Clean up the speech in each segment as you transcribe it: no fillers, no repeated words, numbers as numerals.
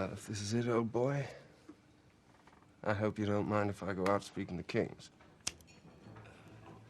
Well, if this is it, old boy, I hope you don't mind if I go out speaking to kings.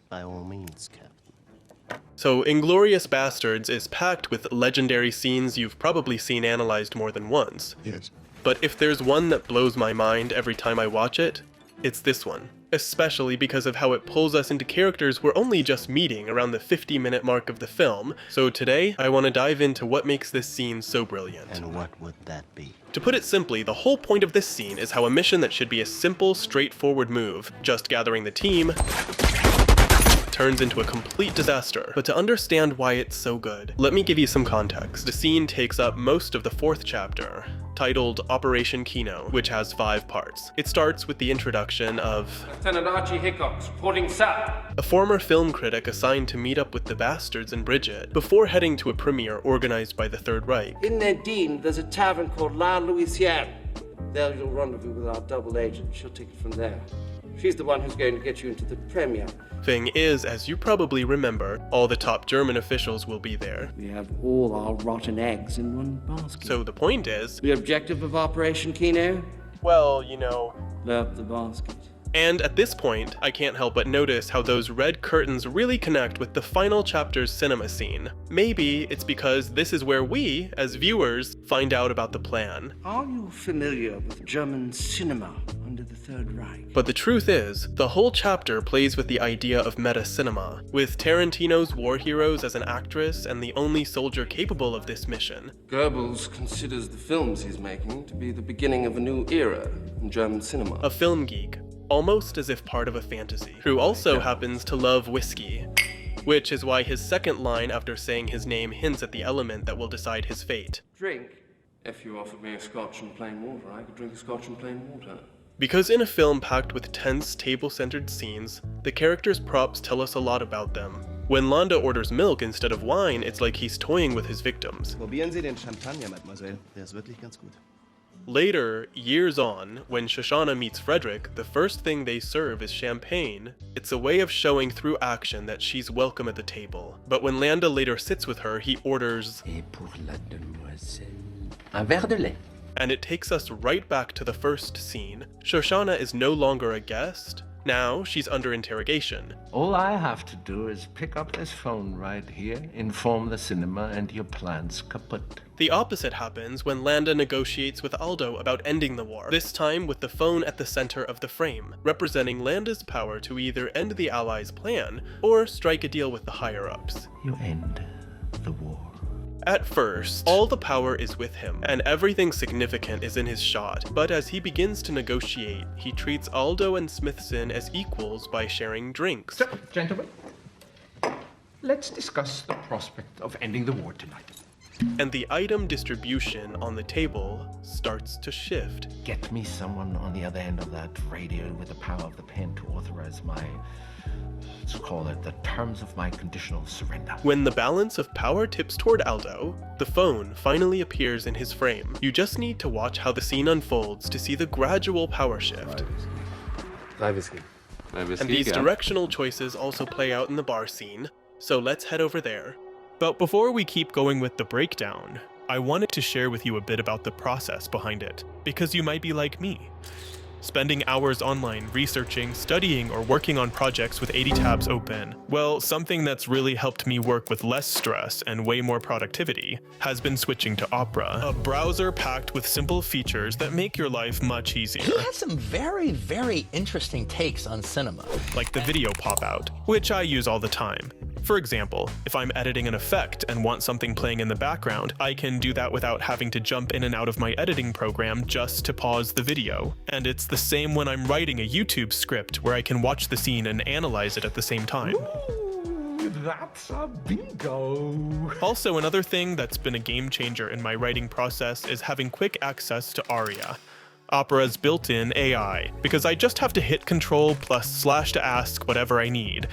By all means, Captain. So, Inglourious Basterds is packed with legendary scenes you've probably seen analyzed more than once. Yes. But if there's one that blows my mind every time I watch it, it's this one. Especially because of how it pulls us into characters we're only just meeting around the 50-minute mark of the film. So today, I want to dive into what makes this scene so brilliant. And what would that be? To put it simply, the whole point of this scene is how a mission that should be a simple, straightforward move, just gathering the team, turns into a complete disaster. But to understand why it's so good, let me give you some context. The scene takes up most of the 4th chapter, titled Operation Kino, which has 5 parts. It starts with the introduction of Lieutenant Archie Hickox, reporting south. A former film critic assigned to meet up with the Bastards and Bridget before heading to a premiere organized by the Third Reich. In Nadine, there's a tavern called La Louisiane. There you'll rendezvous with our double agent. She'll take it from there. She's the one who's going to get you into the premiere. Thing is, as you probably remember, all the top German officials will be there. We have all our rotten eggs in one basket. So the point is... The objective of Operation Kino? Well, you know... Blow up the basket. And at this point, I can't help but notice how those red curtains really connect with the final chapter's cinema scene. Maybe it's because this is where we, as viewers, find out about the plan. Are you familiar with German cinema under the Third Reich? But the truth is, the whole chapter plays with the idea of meta-cinema, with Tarantino's war heroes as an actress and the only soldier capable of this mission. Goebbels considers the films he's making to be the beginning of a new era in German cinema. A film geek, almost as if part of a fantasy, who also happens to love whiskey. Which is why his second line after saying his name hints at the element that will decide his fate. Drink. If you offered me a scotch and plain water, I could drink a scotch and plain water. Because in a film packed with tense, table-centered scenes, the characters' props tell us a lot about them. When Landa orders milk instead of wine, it's like he's toying with his victims. Probieren Sie den Champagner, Mademoiselle. Der ist wirklich ganz gut. Later, years on, when Shoshana meets Frederick, the first thing they serve is champagne. It's a way of showing through action that she's welcome at the table. But when Landa later sits with her, he orders... Et pour la demoiselle, un verre de lait. And it takes us right back to the first scene. Shoshana is no longer a guest. Now, she's under interrogation. All I have to do is pick up this phone right here, inform the cinema, and your plan's kaput. The opposite happens when Landa negotiates with Aldo about ending the war, this time with the phone at the center of the frame, representing Landa's power to either end the Allies' plan or strike a deal with the higher-ups. You end the war. At first, all the power is with him, and everything significant is in his shot, but as he begins to negotiate, he treats Aldo and Smithson as equals by sharing drinks. So, gentlemen, let's discuss the prospect of ending the war tonight. And the item distribution on the table starts to shift. Get me someone on the other end of that radio with the power of the pen to authorize my, let's call it, the terms of my conditional surrender. When the balance of power tips toward Aldo, the phone finally appears in his frame. You just need to watch how the scene unfolds to see the gradual power shift. And these directional choices also play out in the bar scene, so let's head over there. But before we keep going with the breakdown, I wanted to share with you a bit about the process behind it, because you might be like me. Spending hours online researching, studying, or working on projects with 80 tabs open. Well, something that's really helped me work with less stress and way more productivity has been switching to Opera, a browser packed with simple features that make your life much easier. He has some very, very interesting takes on cinema. Like the video pop-out, which I use all the time. For example, if I'm editing an effect and want something playing in the background, I can do that without having to jump in and out of my editing program just to pause the video. And it's the same when I'm writing a YouTube script where I can watch the scene and analyze it at the same time. Ooh, that's a bingo. Also, another thing that's been a game changer in my writing process is having quick access to Aria, Opera's built-in AI, because I just have to hit Control + / to ask whatever I need.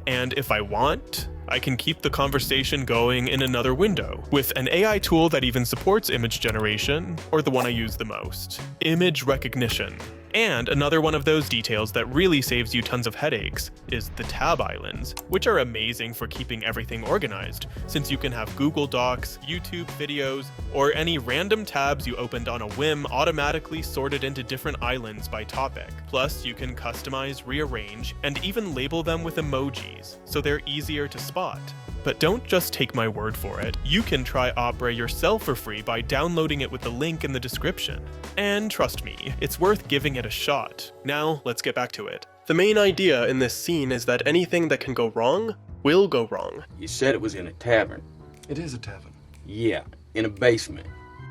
And if I want, I can keep the conversation going in another window, with an AI tool that even supports image generation, or the one I use the most, image recognition. And another one of those details that really saves you tons of headaches is the tab islands, which are amazing for keeping everything organized, since you can have Google Docs, YouTube videos, or any random tabs you opened on a whim automatically sorted into different islands by topic. Plus, you can customize, rearrange, and even label them with emojis, so they're easier to spot. But don't just take my word for it. You can try Opera yourself for free by downloading it with the link in the description. And trust me, it's worth giving it a shot. Now, let's get back to it. The main idea in this scene is that anything that can go wrong will go wrong. You said it was in a tavern. It is a tavern. Yeah, in a basement.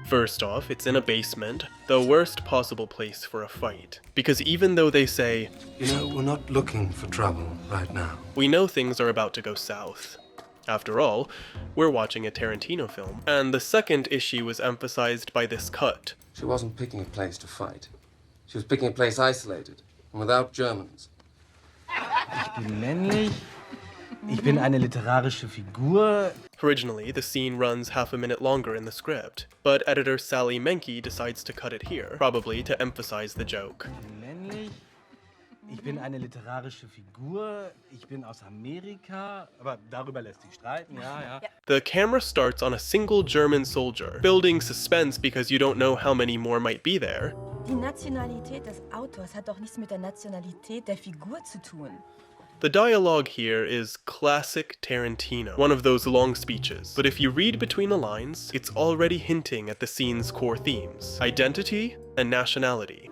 First off, it's in a basement, the worst possible place for a fight. Because even though they say, You know, we're not looking for trouble right now. we know things are about to go south. After all, we're watching a Tarantino film. And the second issue was emphasized by this cut. She wasn't picking a place to fight. She was picking a place isolated and without Germans. Ich bin männlich. Ich bin eine literarische Figur. Originally, the scene runs half a minute longer in the script, but editor Sally Menke decides to cut it here, probably to emphasize the joke. Ich bin männlich. Ich bin eine literarische Figur. Ich bin aus Amerika. Aber darüber lässt sich streiten, ja. The camera starts on a single German soldier, building suspense because you don't know how many more might be there. Die Nationalität des Autors hat doch nichts mit der Nationalität der Figur zu tun. The dialogue here is classic Tarantino, one of those long speeches. But if you read between the lines, it's already hinting at the scene's core themes: identity and nationality.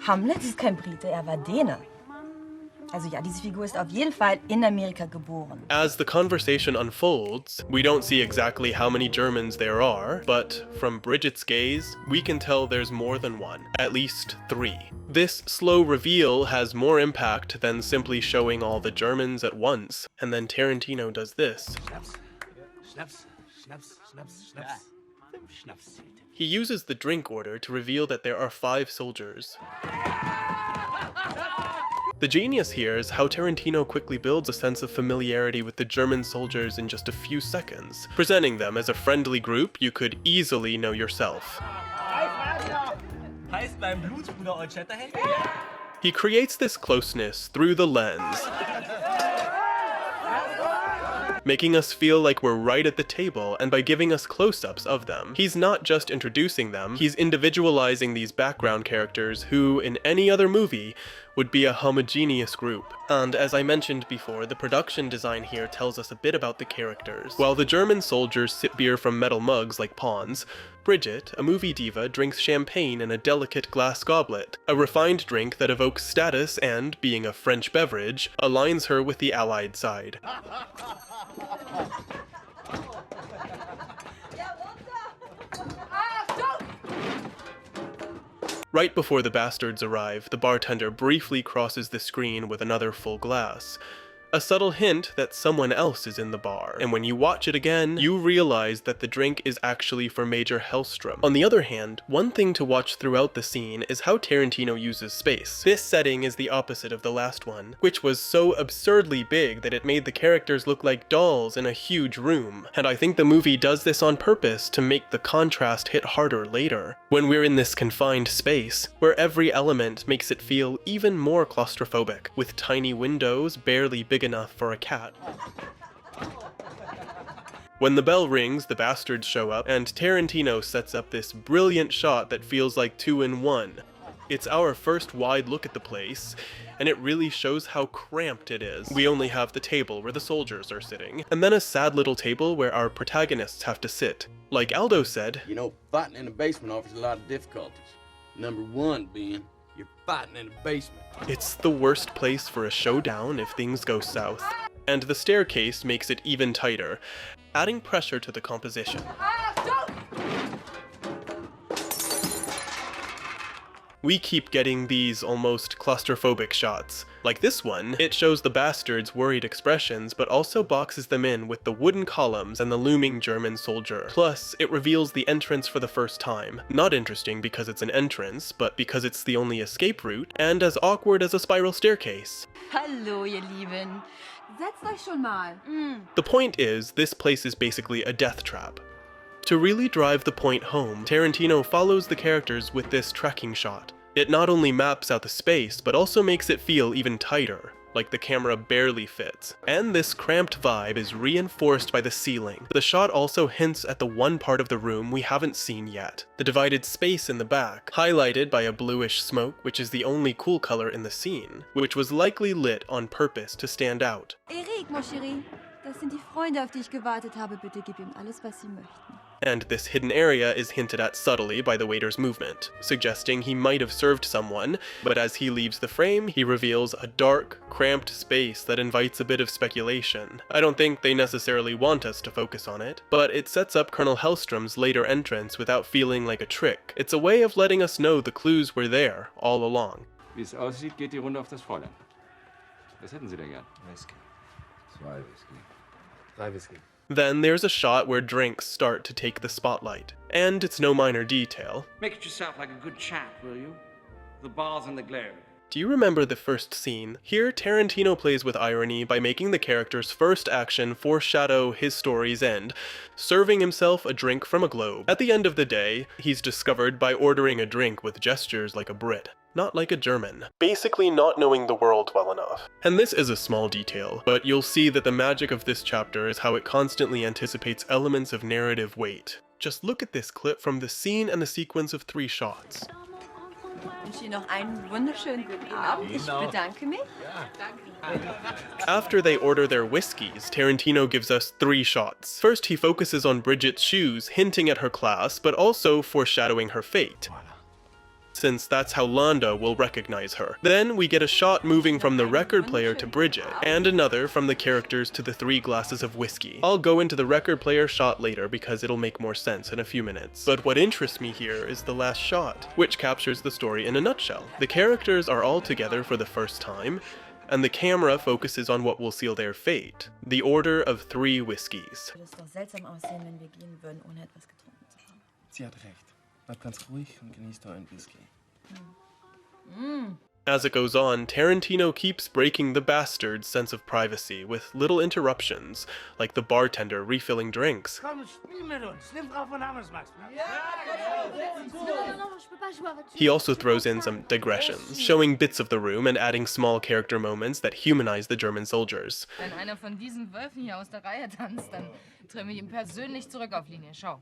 Hamlet ist kein Brite, er war Däne. Also ja, diese Figur ist auf jeden Fall in Amerika geboren. As the conversation unfolds, we don't see exactly how many Germans there are, but from Bridget's gaze, we can tell there's more than one, at least 3. This slow reveal has more impact than simply showing all the Germans at once, and then Tarantino does this. Schnaps. Schnaps. Schnaps. Schnaps. Schnaps. 5 Schnaps. He uses the drink order to reveal that there are 5 soldiers. The genius here is how Tarantino quickly builds a sense of familiarity with the German soldiers in just a few seconds, presenting them as a friendly group you could easily know yourself. Heißt mein Blutsbruder euch Shatterhand? He creates this closeness through the lens, making us feel like we're right at the table, and by giving us close-ups of them. He's not just introducing them, he's individualizing these background characters who, in any other movie, would be a homogeneous group. And as I mentioned before, the production design here tells us a bit about the characters. While the German soldiers sip beer from metal mugs like pawns, Bridget, a movie diva, drinks champagne in a delicate glass goblet, a refined drink that evokes status and, being a French beverage, aligns her with the Allied side. Right before the bastards arrive, the bartender briefly crosses the screen with another full glass. A subtle hint that someone else is in the bar, and when you watch it again, you realize that the drink is actually for Major Hellstrom. On the other hand, one thing to watch throughout the scene is how Tarantino uses space. This setting is the opposite of the last one, which was so absurdly big that it made the characters look like dolls in a huge room. And I think the movie does this on purpose to make the contrast hit harder later, when we're in this confined space, where every element makes it feel even more claustrophobic, with tiny windows barely big enough for a cat. When the bell rings, the bastards show up, and Tarantino sets up this brilliant shot that feels like 2 in 1. It's our first wide look at the place, and it really shows how cramped it is. We only have the table where the soldiers are sitting, and then a sad little table where our protagonists have to sit. Like Aldo said, You know, fighting in the basement offers a lot of difficulties. Number 1 being, you're fighting in the basement. it's the worst place for a showdown if things go south. And the staircase makes it even tighter, adding pressure to the composition. We keep getting these almost claustrophobic shots. Like this one, it shows the bastards' worried expressions, but also boxes them in with the wooden columns and the looming German soldier. Plus, it reveals the entrance for the first time. Not interesting because it's an entrance, but because it's the only escape route, and as awkward as a spiral staircase. Hallo, ihr Lieben. Setzt euch schon mal. The point is, this place is basically a death trap. To really drive the point home, Tarantino follows the characters with this tracking shot. It not only maps out the space, but also makes it feel even tighter, like the camera barely fits. And this cramped vibe is reinforced by the ceiling. The shot also hints at the one part of the room we haven't seen yet, the divided space in the back, highlighted by a bluish smoke, which is the only cool color in the scene, which was likely lit on purpose to stand out. Eric, mon chéri, das sind die Freunde, auf die ich gewartet habe. Bitte gib ihm alles, was sie möchten. And this hidden area is hinted at subtly by the waiter's movement, suggesting he might have served someone, but as he leaves the frame, he reveals a dark, cramped space that invites a bit of speculation. I don't think they necessarily want us to focus on it, but it sets up Colonel Hellstrom's later entrance without feeling like a trick. It's a way of letting us know the clues were there all along. Wie es aussieht, geht die Runde auf das Fräulein. Was hätten Sie denn gern? Whisky. 2 Whisky. 3 Whisky. Then there's a shot where drinks start to take the spotlight, and it's no minor detail. Make it yourself like a good chap, will you? The bars and the glare. Do you remember the first scene? Here, Tarantino plays with irony by making the character's first action foreshadow his story's end, serving himself a drink from a globe. At the end of the day, he's discovered by ordering a drink with gestures like a Brit, not like a German, basically not knowing the world well enough. And this is a small detail, but you'll see that the magic of this chapter is how it constantly anticipates elements of narrative weight. Just look at this clip from the scene and the sequence of 3 shots. Ich wünsche Ihnen noch einen wunderschönen guten Abend. Ich bedanke mich. After they order their whiskeys, Tarantino gives us 3 shots. First, he focuses on Bridget's shoes, hinting at her class, but also foreshadowing her fate, since that's how Landa will recognize her. Then we get a shot moving from the record player to Bridget, and another from the characters to the 3 glasses of whiskey. I'll go into the record player shot later because it'll make more sense in a few minutes. But what interests me here is the last shot, which captures the story in a nutshell. The characters are all together for the first time, and the camera focuses on what will seal their fate, the order of 3 whiskeys. Würde es doch seltsam aussehen, wenn wir gehen würden, ohne etwas getrunken zu haben. Sie hat recht. Bleib ganz ruhig und genießt euren Whisky. As it goes on, Tarantino keeps breaking the Bastards' sense of privacy with little interruptions, like the bartender refilling drinks. He also throws in some digressions, showing bits of the room and adding small character moments that humanize the German soldiers. Wenn einer von diesen Wölfen hier aus der Reihe tanzt, dann trimme ich ihn persönlich zurück auf Linie. Schau.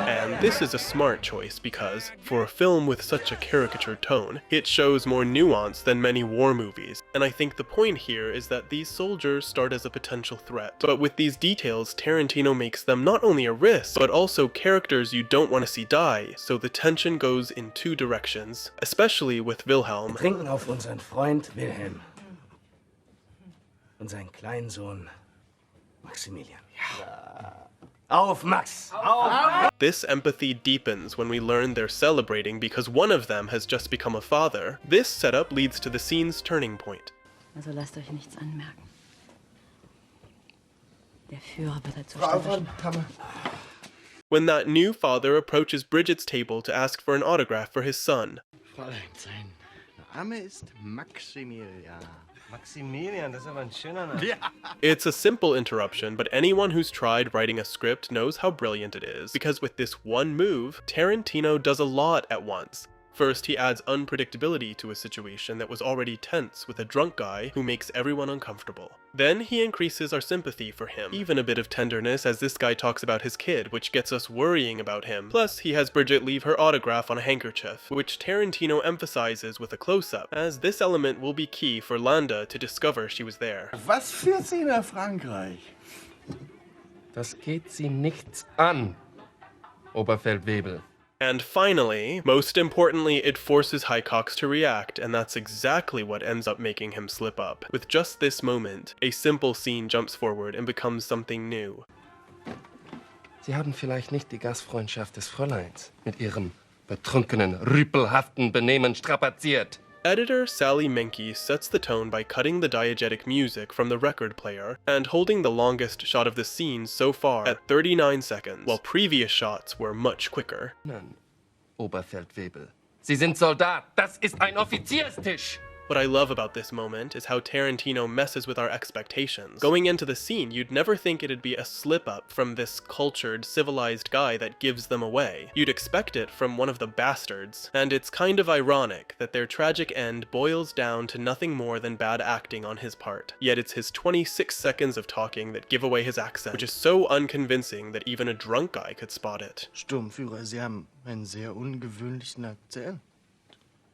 And this is a smart choice because, for a film with such a caricature tone, it shows more nuance than many war movies. And I think the point here is that these soldiers start as a potential threat. But with these details, Tarantino makes them not only a risk, but also characters you don't want to see die, so the tension goes in 2 directions, especially with Wilhelm. Wir trinken auf unseren Freund Wilhelm und seinen kleinen Sohn Maximilian. Auf, Max! Auf! This empathy deepens when we learn they're celebrating because one of them has just become a father. This setup leads to the scene's turning point. Also lasst euch nichts anmerken. Der Führer wird zur Stelle. When that new father approaches Bridget's table to ask for an autograph for his son. Fräulein, sein Name ist Maximilian. Maximilian, das ist aber ein schöner Name. Ja. It's a simple interruption, but anyone who's tried writing a script knows how brilliant it is, because with this one move, Tarantino does a lot at once. First, he adds unpredictability to a situation that was already tense with a drunk guy who makes everyone uncomfortable. Then he increases our sympathy for him, even a bit of tenderness as this guy talks about his kid, which gets us worrying about him. Plus, he has Bridget leave her autograph on a handkerchief, which Tarantino emphasizes with a close-up, as this element will be key for Landa to discover she was there. Was führt sie nach Frankreich? Das geht sie nichts an, Oberfeldwebel. And finally, most importantly, it forces Highcox to react, and that's exactly what ends up making him slip up. With just this moment, a simple scene jumps forward and becomes something new. Sie haben vielleicht nicht die Gastfreundschaft des Fräuleins mit ihrem betrunkenen, rüpelhaften Benehmen strapaziert. Editor Sally Menke sets the tone by cutting the diegetic music from the record player and holding the longest shot of the scene so far at 39 seconds, while previous shots were much quicker. Oberfeldwebel. Sie sind Soldat. Das ist ein Offizierstisch. What I love about this moment is how Tarantino messes with our expectations. Going into the scene, you'd never think it'd be a slip-up from this cultured, civilized guy that gives them away. You'd expect it from one of the bastards, and it's kind of ironic that their tragic end boils down to nothing more than bad acting on his part. Yet it's his 26 seconds of talking that give away his accent, which is so unconvincing that even a drunk guy could spot it. Sturmführer, Sie haben einen sehr ungewöhnlichen Akzent.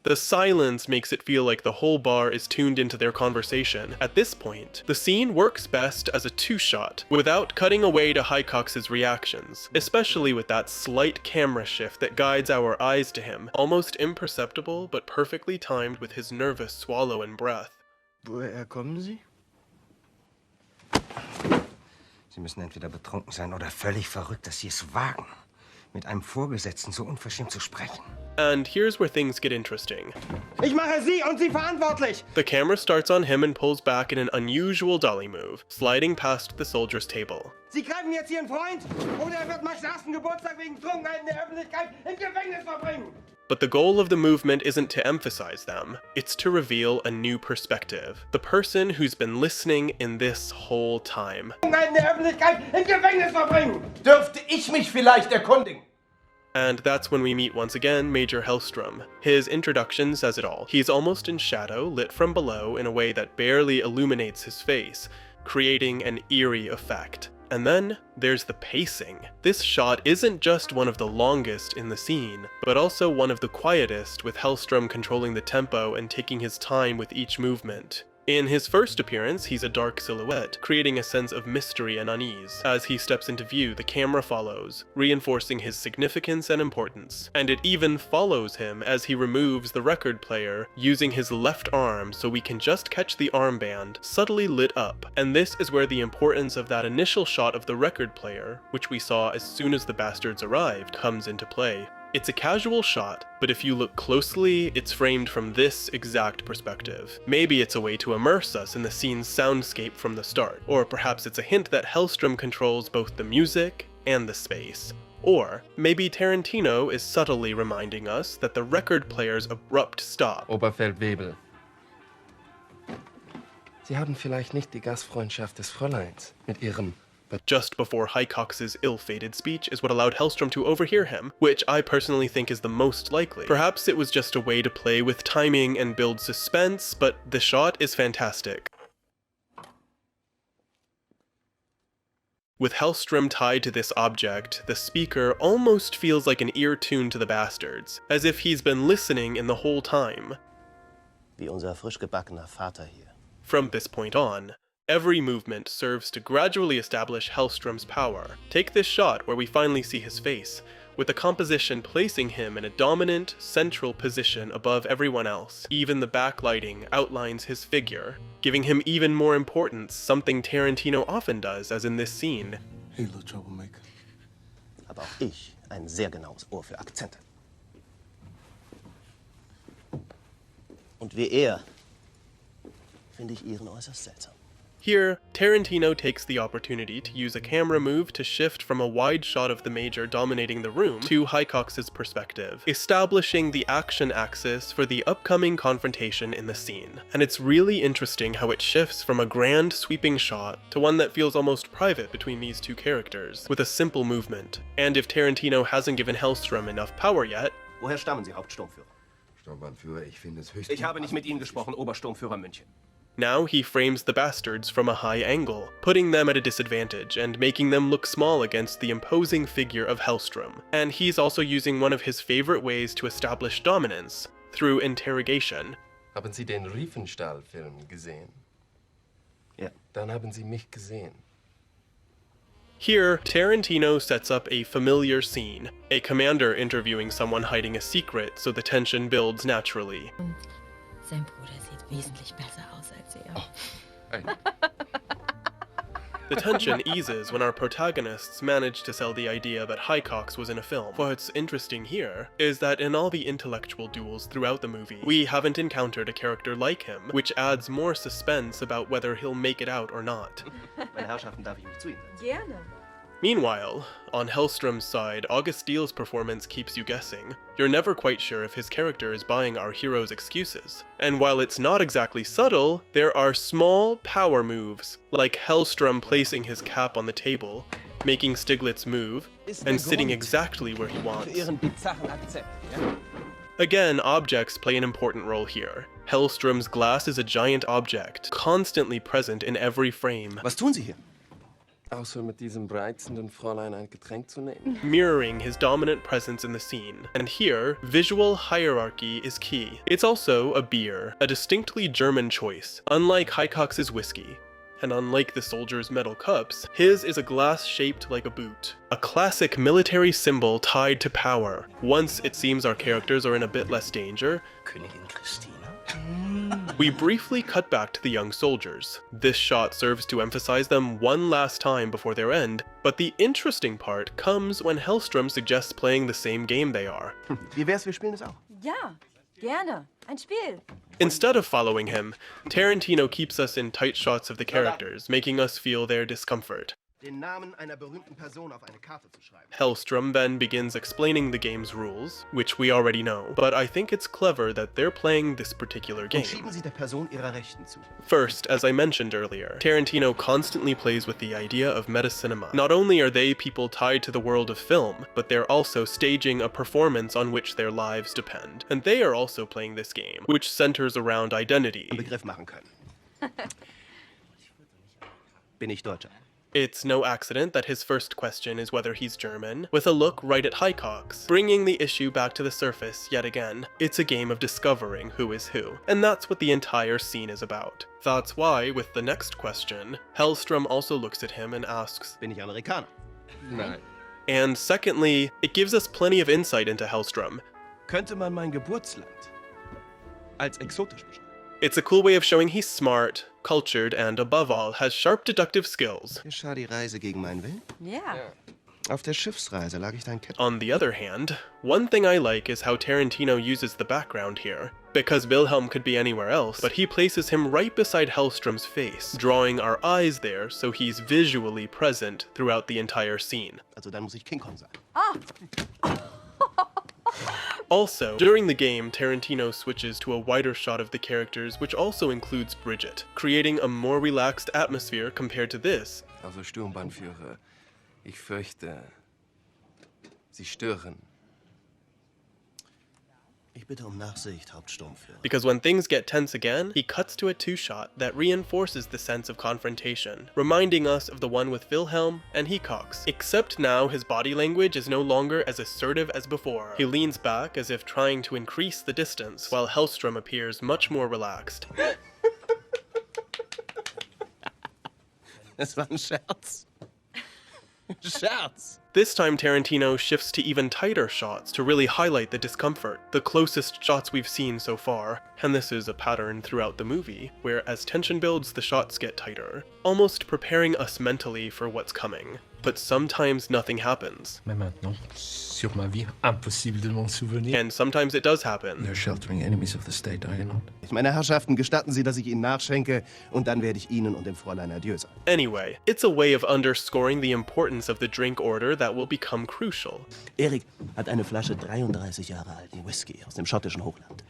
The silence makes it feel like the whole bar is tuned into their conversation. At this point, the scene works best as a two-shot, without cutting away to Hicox's reactions, especially with that slight camera shift that guides our eyes to him, almost imperceptible but perfectly timed with his nervous swallow and breath. Woher kommen Sie? Sie müssen entweder betrunken sein oder völlig verrückt, dass Sie es wagen, mit einem Vorgesetzten so unverschämt zu sprechen. And here's where things get interesting. Ich mache Sie und Sie verantwortlich! The camera starts on him and pulls back in an unusual dolly move, sliding past the soldier's table. Sie greifen jetzt Ihren Freund, oder wird Max' ersten Geburtstag wegen Trunkenheit in der Öffentlichkeit im Gefängnis verbringen! But the goal of the movement isn't to emphasize them, it's to reveal a new perspective. The person who's been listening in this whole time. Trunkenheit in der Öffentlichkeit im Gefängnis verbringen! Dürfte ich mich vielleicht erkundigen? And that's when we meet once again Major Hellstrom. His introduction says it all. He's almost in shadow, lit from below in a way that barely illuminates his face, creating an eerie effect. And then there's the pacing. This shot isn't just one of the longest in the scene, but also one of the quietest, with Hellstrom controlling the tempo and taking his time with each movement. In his first appearance, he's a dark silhouette, creating a sense of mystery and unease. As he steps into view, the camera follows, reinforcing his significance and importance. And it even follows him as he removes the record player, using his left arm so we can just catch the armband, subtly lit up. And this is where the importance of that initial shot of the record player, which we saw as soon as the bastards arrived, comes into play. It's a casual shot, but if you look closely, it's framed from this exact perspective. Maybe it's a way to immerse us in the scene's soundscape from the start, or perhaps it's a hint that Hellstrom controls both the music and the space. Or maybe Tarantino is subtly reminding us that the record player's abrupt stop. Oberfeldwebel. Sie haben vielleicht nicht die Gastfreundschaft des Fräuleins mit ihrem. But just before Hicox's ill-fated speech is what allowed Hellstrom to overhear him, which I personally think is the most likely. Perhaps it was just a way to play with timing and build suspense, but the shot is fantastic. With Hellstrom tied to this object, the speaker almost feels like an ear tuned to the bastards, as if he's been listening in the whole time. Wie unser frisch gebackener Vater hier. From this point on, every movement serves to gradually establish Hellstrom's power. Take this shot where we finally see his face, with the composition placing him in a dominant, central position above everyone else. Even the backlighting outlines his figure, giving him even more importance, something Tarantino often does, as in this scene. Hey, little troublemaker. Aber auch ich ein sehr genaues Ohr für Akzente. Und wie er finde ich Ihren äußerst seltsam. Here, Tarantino takes the opportunity to use a camera move to shift from a wide shot of the Major dominating the room to Hicox's perspective, establishing the action axis for the upcoming confrontation in the scene. And it's really interesting how it shifts from a grand sweeping shot to one that feels almost private between these two characters, with a simple movement. And if Tarantino hasn't given Hellstrom enough power yet... Woher stammen Sie, Hauptsturmführer? Sturmbannführer, ich finde es höchst... Ich habe nicht mit Ihnen gesprochen, Obersturmführer München. Now he frames the bastards from a high angle, putting them at a disadvantage and making them look small against the imposing figure of Hellstrom. And he's also using one of his favorite ways to establish dominance, through interrogation. Haben Sie den Riefenstahl-Film gesehen? Ja. Dann haben Sie mich gesehen. Here, Tarantino sets up a familiar scene, a commander interviewing someone hiding a secret so the tension builds naturally. Sein Bruder sieht wesentlich besser aus als er. Oh, hey. The tension eases when our protagonists manage to sell the idea that Hicox was in a film. What's interesting here is that in all the intellectual duels throughout the movie, we haven't encountered a character like him, which adds more suspense about whether he'll make it out or not. Meine Herrschaften, darf ich mich zu Ihnen setzen? Gerne. Meanwhile, on Hellstrom's side, August Diehl's performance keeps you guessing. You're never quite sure if his character is buying our hero's excuses. And while it's not exactly subtle, there are small power moves, like Hellstrom placing his cap on the table, making Stiglitz move, and sitting exactly where he wants. Again, objects play an important role here. Hellstrom's glass is a giant object, constantly present in every frame. Was tun Sie hier? Außer mit diesem reizenden Fräulein ein Getränk zu nehmen. Mirroring his dominant presence in the scene. And here, visual hierarchy is key. It's also a beer, a distinctly German choice, unlike Hicox's whiskey. And unlike the soldier's metal cups, his is a glass shaped like a boot. A classic military symbol tied to power. Once it seems our characters are in a bit less danger, Königin Christina? we briefly cut back to the young soldiers. This shot serves to emphasize them one last time before their end, but the interesting part comes when Hellstrom suggests playing the same game they are. Wie wär's, wir spielen es auch? Ja, gerne. Ein Spiel. Instead of following him, Tarantino keeps us in tight shots of the characters, making us feel their discomfort. Den Namen einer berühmten Person auf eine Karte zu schreiben. Hellstrom then begins explaining the game's rules, which we already know, but I think it's clever that they're playing this particular game. Und schieben Sie der Person ihrer Rechten zu. First, as I mentioned earlier, Tarantino constantly plays with the idea of meta-cinema. Not only are they people tied to the world of film, but they're also staging a performance on which their lives depend. And they are also playing this game, which centers around identity. Einen Begriff machen können. Bin ich Deutscher? It's no accident that his first question is whether he's German, with a look right at Hicox, bringing the issue back to the surface yet again. It's a game of discovering who is who, and that's what the entire scene is about. That's why, with the next question, Hellstrom also looks at him and asks, Bin ich Amerikaner? Nein. and secondly, it gives us plenty of insight into Hellstrom. Könnte man mein Geburtsland als exotisch beschreiben? It's a cool way of showing he's smart, cultured, and above all, has sharp deductive skills. Geschah die Reise gegen meinen Willen? Ja. Auf der Schiffsreise lag ich dein Ketten. On the other hand, one thing I like is how Tarantino uses the background here. Because Wilhelm could be anywhere else, but he places him right beside Hellstrom's face, drawing our eyes there so he's visually present throughout the entire scene. Also dann muss ich King Kong sein. Ah! Also, during the game, Tarantino switches to a wider shot of the characters, which also includes Bridget, creating a more relaxed atmosphere compared to this. Also Sturmbannführer, ich fürchte, Sie stören. Ich bitte Nachsicht, Hauptsturmführer. Because when things get tense again, he cuts to a two-shot that reinforces the sense of confrontation, reminding us of the one with Wilhelm and Hicox. Except now his body language is no longer as assertive as before. He leans back as if trying to increase the distance, while Hellstrom appears much more relaxed. Das war ein Scherz. Scherz. This time Tarantino shifts to even tighter shots to really highlight the discomfort, the closest shots we've seen so far, and this is a pattern throughout the movie, where as tension builds the shots get tighter, almost preparing us mentally for what's coming. But sometimes nothing happens. Mais maintenant, sur ma vie, impossible de m'en souvenir. And sometimes it does happen. They're sheltering enemies of the state, are you not? Meine Herrschaften, gestatten Sie, dass ich Ihnen nachschenke und dann werde ich Ihnen und dem Fräulein Adieu sagen. Anyway, it's a way of underscoring the importance of the drink order that will become crucial. Erik hat eine Flasche 33 Jahre alten Whisky aus dem schottischen Hochland.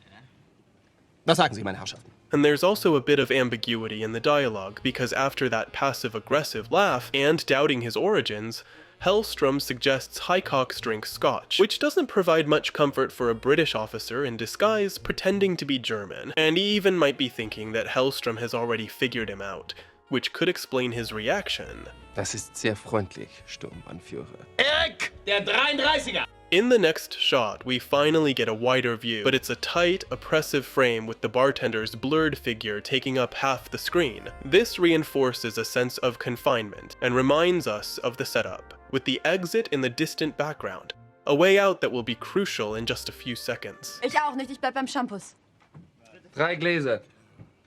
Was sagen Sie, meine Herrschaften? And there's also a bit of ambiguity in the dialogue, because after that passive-aggressive laugh, and doubting his origins, Hellstrom suggests Hicox drink scotch, which doesn't provide much comfort for a British officer in disguise pretending to be German, and he even might be thinking that Hellstrom has already figured him out, which could explain his reaction. Das ist sehr freundlich, Sturmbannführer. Erik, der 33er! In the next shot, we finally get a wider view, but it's a tight, oppressive frame with the bartender's blurred figure taking up half the screen. This reinforces a sense of confinement and reminds us of the setup, with the exit in the distant background, a way out that will be crucial in just a few seconds. Ich auch nicht, ich bleib beim Shampoos. 3 Gläser.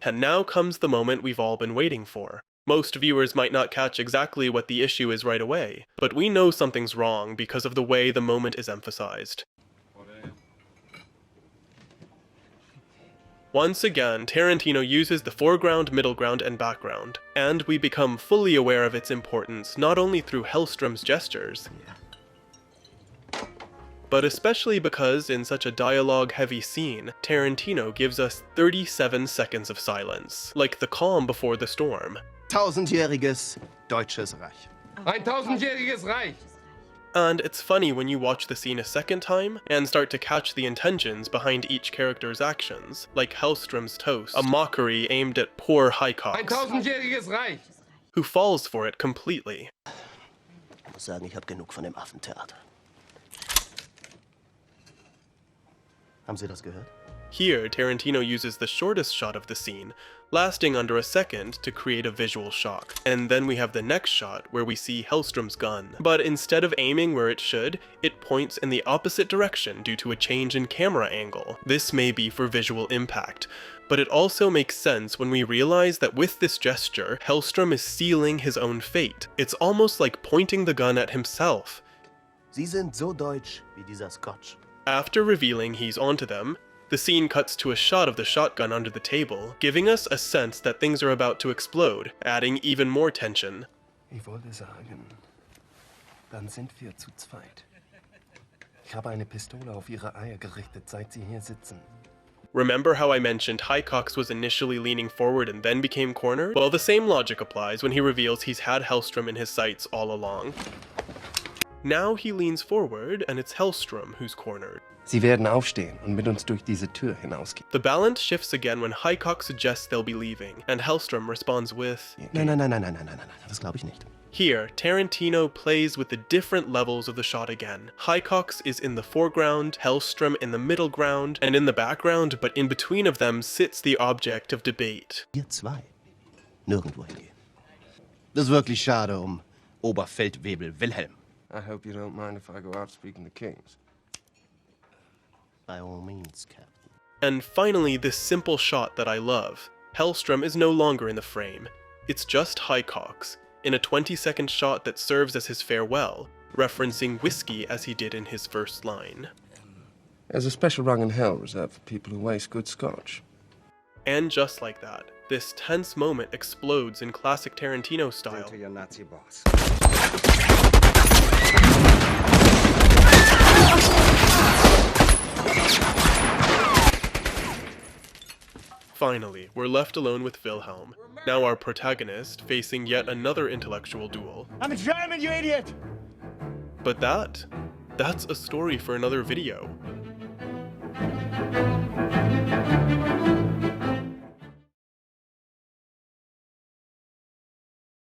And now comes the moment we've all been waiting for. Most viewers might not catch exactly what the issue is right away, but we know something's wrong because of the way the moment is emphasized. Once again, Tarantino uses the foreground, middle ground, and background, and we become fully aware of its importance not only through Hellstrom's gestures, but especially because in such a dialogue-heavy scene, Tarantino gives us 37 seconds of silence, like the calm before the storm. Tausendjähriges Deutsches Reich. Ein tausendjähriges Reich! And it's funny when you watch the scene a second time and start to catch the intentions behind each character's actions, like Hellstrom's toast, a mockery aimed at poor Highcox, Ein tausendjähriges Reich! Who falls for it completely. Ich muss sagen, ich habe genug von dem Affentheater. Haben Sie das gehört? Here, Tarantino uses the shortest shot of the scene, lasting under a second to create a visual shock. And then we have the next shot where we see Hellstrom's gun. But instead of aiming where it should, it points in the opposite direction due to a change in camera angle. This may be for visual impact, but it also makes sense when we realize that with this gesture, Hellstrom is sealing his own fate. It's almost like pointing the gun at himself. Sie sind so deutsch wie dieser Scotch. After revealing he's onto them, the scene cuts to a shot of the shotgun under the table, giving us a sense that things are about to explode, adding even more tension. Ich wollte sagen, dann sind wir zu zweit. Ich habe eine Pistole auf Ihre Eier gerichtet, seit Sie hier sitzen. Remember how I mentioned Highcox was initially leaning forward and then became cornered? Well, the same logic applies when he reveals he's had Hellstrom in his sights all along. Now he leans forward and it's Hellstrom who's cornered. Sie werden aufstehen und mit uns durch diese Tür hinausgehen. The balance shifts again when Highcox suggests they'll be leaving, and Hellstrom responds with, Nein, das glaube ich nicht. Here, Tarantino plays with the different levels of the shot again. Highcox is in the foreground, Hellstrom in the middle ground, and in the background, but in between of them sits the object of debate. Ihr zwei. Nirgendwo hingehen. Das ist wirklich schade Oberfeldwebel Wilhelm. I hope you don't mind if I go out speaking to kings. By all means, Captain. And finally, this simple shot that I love. Hellstrom is no longer in the frame. It's just Highcox, in a 20-second shot that serves as his farewell, referencing whiskey as he did in his first line. There's a special rung in hell reserved for people who waste good scotch. And just like that, this tense moment explodes in classic Tarantino style. To your Nazi boss. Finally, we're left alone with Wilhelm, now our protagonist, facing yet another intellectual duel. I'm German, you idiot! But that's a story for another video.